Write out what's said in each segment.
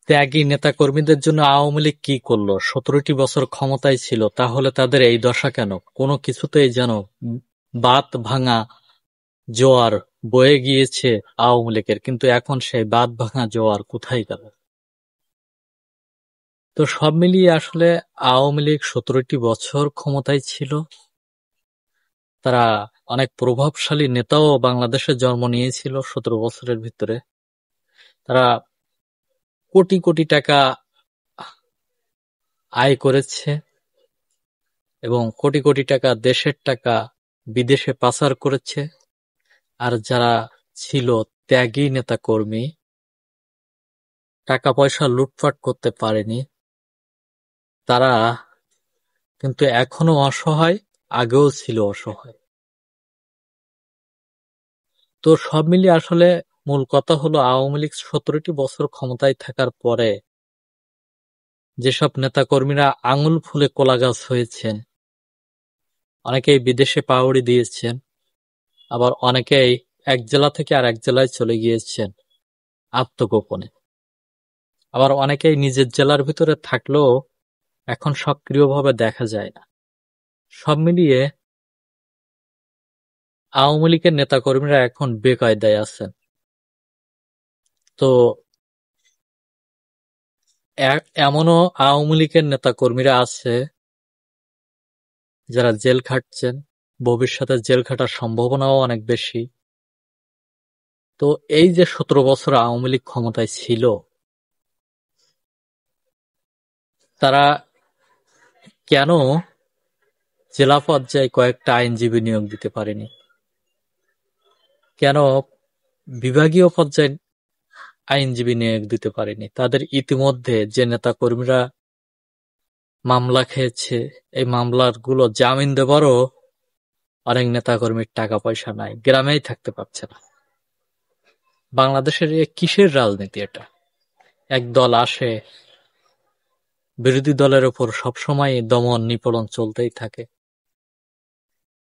ত্যাগী নেতাকর্মীদের জন্য আওয়ামী লীগ কি করলো? ১৭টি বছর ক্ষমতায় ছিল, তাহলে তাদের এই দশা কেন? কোনো কিছুতেই যেন বাঁধ ভাঙা জোয়ার বয়ে গিয়েছে আওয়ামী লীগের, কিন্তু এখন সেই বাঁধ ভাঙা জোয়ার কোথায় গেল? তো সব মিলিয়ে আসলে আওয়ামী লীগ ১৭টি বছর ক্ষমতায় ছিল। তারা অনেক প্রভাবশালী নেতাও বাংলাদেশে জন্ম নিয়েছিল ১৭ বছরের ভিতরে। তারা কোটি কোটি টাকা আয় করেছে এবং কোটি কোটি টাকা দেশের টাকা বিদেশে পাচার করেছে। আর যারা ছিল ত্যাগী নেতাকর্মী, টাকা পয়সা লুটপাট করতে পারেনি, তারা কিন্তু এখনো অসহায়, আগেও ছিল অসহায়। তো সব মিলিয়ে আসলে মূল কথা হলো আওয়ামী লীগ ১৭টি বছর ক্ষমতায় থাকার পরে যেসব নেতাকর্মীরা আঙুল ফুলে কলা গাছ হয়েছেন, অনেকেই বিদেশে পাউড়ি দিয়েছেন, আবার অনেকেই এক জেলা থেকে আর এক জেলায় চলে গিয়েছেন আত্মগোপনে, আবার অনেকেই নিজের জেলার ভিতরে থাকলেও এখন সক্রিয়ভাবে দেখা যায় না। সব মিলিয়ে আওয়ামী লীগের নেতাকর্মীরা এখন বেকায়দায় আছেন। তো এমনও আওয়ামী লীগের নেতাকর্মীরা আছে যারা জেল খাটছেন, ভবিষ্যতে জেল খাটার সম্ভাবনাও অনেক বেশি। তো এই যে ১৭ বছর আওয়ামী লীগ ক্ষমতায় ছিল, তারা কেন জেলা পর্যায়ে কয়েকটা আইনজীবী নিয়োগ দিতে পারেনি? কেন বিভাগীয় পর্যায়ে আইনজীবী নিয়োগ দিতে পারেনি? তাদের ইতিমধ্যে যে নেতাকর্মীরা মামলা খেয়েছে, এই মামলাগুলো জামিন দেবারও অনেক নেতাকর্মীর টাকা পয়সা নাই, গ্রামেই থাকতে পারছে না। বাংলাদেশের কিসের রাজনীতি এটা? এক দল আসে, বিরোধী দলের ওপর সবসময় দমন নিপীড়ন চলতেই থাকে।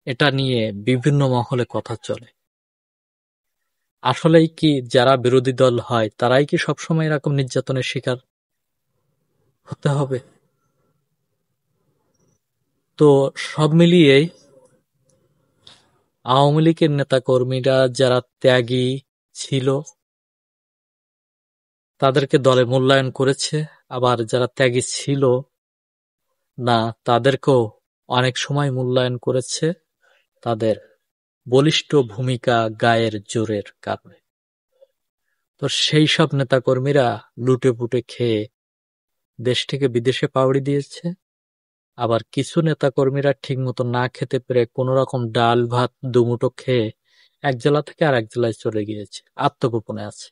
এটা নিয়ে বিভিন্ন মহলে কথা চলে। আসলেই কি যারা বিরোধী দল হয় তারাই কি সবসময় এরকম নির্যাতনের শিকার হতে হবে? তো সব মিলিয়েই আওয়ামী লীগের নেতাকর্মীরা যারা ত্যাগী ছিল তাদেরকে দলে মূল্যায়ন করেছে, আবার যারা ত্যাগী ছিল না তাদেরকেও অনেক সময় মূল্যায়ন করেছে তাদের বলিষ্ঠ ভূমিকা, গায়ের জোরের কারণে। তো সেই সব নেতাকর্মীরা লুটে পুটে খেয়ে দেশ থেকে বিদেশে পাউড়ি দিয়েছে, আবার কিছু নেতাকর্মীরা ঠিক মতো না খেতে পেরে কোন রকম ডাল ভাত দুমুঠো খেয়ে এক জেলা থেকে আর এক জেলায় চলে গিয়েছে, আত্মগোপনে আছে।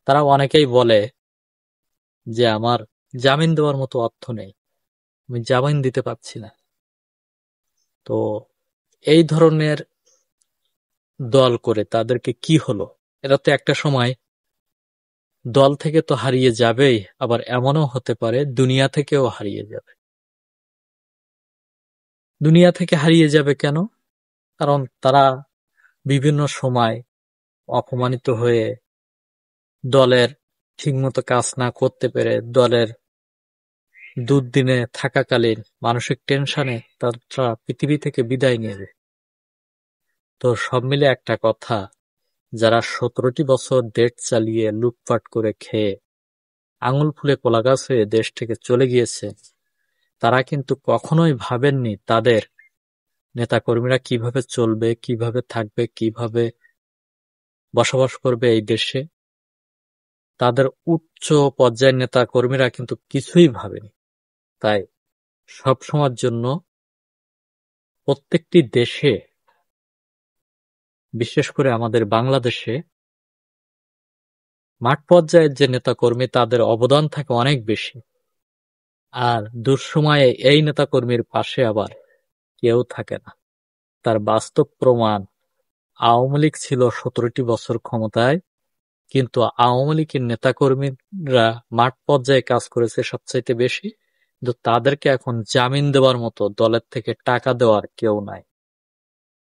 তারা অনেকেই বলে যে আমার জামিন দেওয়ার মতো অর্থ নেই, আমি জামিন দিতে পারছি না। তো এই ধরনের দল করে তাদেরকে কি হলো? এরা তো একটা সময় দল থেকে তো হারিয়ে যাবেই, আবার এমনও হতে পারে দুনিয়া থেকেও হারিয়ে যাবে। দুনিয়া থেকে হারিয়ে যাবে কেন? কারণ তারা বিভিন্ন সময় অপমানিত হয়ে দলের ঠিকমতো কাজ না করতে পেরে দলের দুর্দিনে থাকাকালীন মানসিক টেনশনে তারা পৃথিবী থেকে বিদায় নেবে। তো সব মিলে একটা কথা, যারা ১৭টি বছর দেশ চালিয়ে লুটপাট করে খেয়ে আঙুল ফুলে কলাগাছ হয়ে দেশ থেকে চলে গিয়েছে, তারা কিন্তু কখনোই ভাবেননি তাদের নেতাকর্মীরা কিভাবে চলবে, কিভাবে থাকবে, কিভাবে বসবাস করবে এই দেশে। তাদের উচ্চ পর্যায়ের নেতাকর্মীরা কিন্তু কিছুই ভাবেনি। তাই সবসময়ের জন্য প্রত্যেকটি দেশে, বিশেষ করে আমাদের বাংলাদেশে মাঠ পর্যায়ের যে নেতাকর্মী তাদের অবদান থাকে অনেক বেশি, আর দুঃসময়ে এই নেতাকর্মীর পাশে আবার কেউ থাকে না। তার বাস্তব প্রমাণ আওয়ামী লীগ ছিল ১৭টি বছর ক্ষমতায়, কিন্তু আওয়ামী লীগের নেতাকর্মীরা মাঠ পর্যায়ে কাজ করেছে সবচাইতে বেশি, কিন্তু তাদেরকে এখন জামিন দেওয়ার মতো দলের থেকে টাকা দেওয়ার কেউ নাই।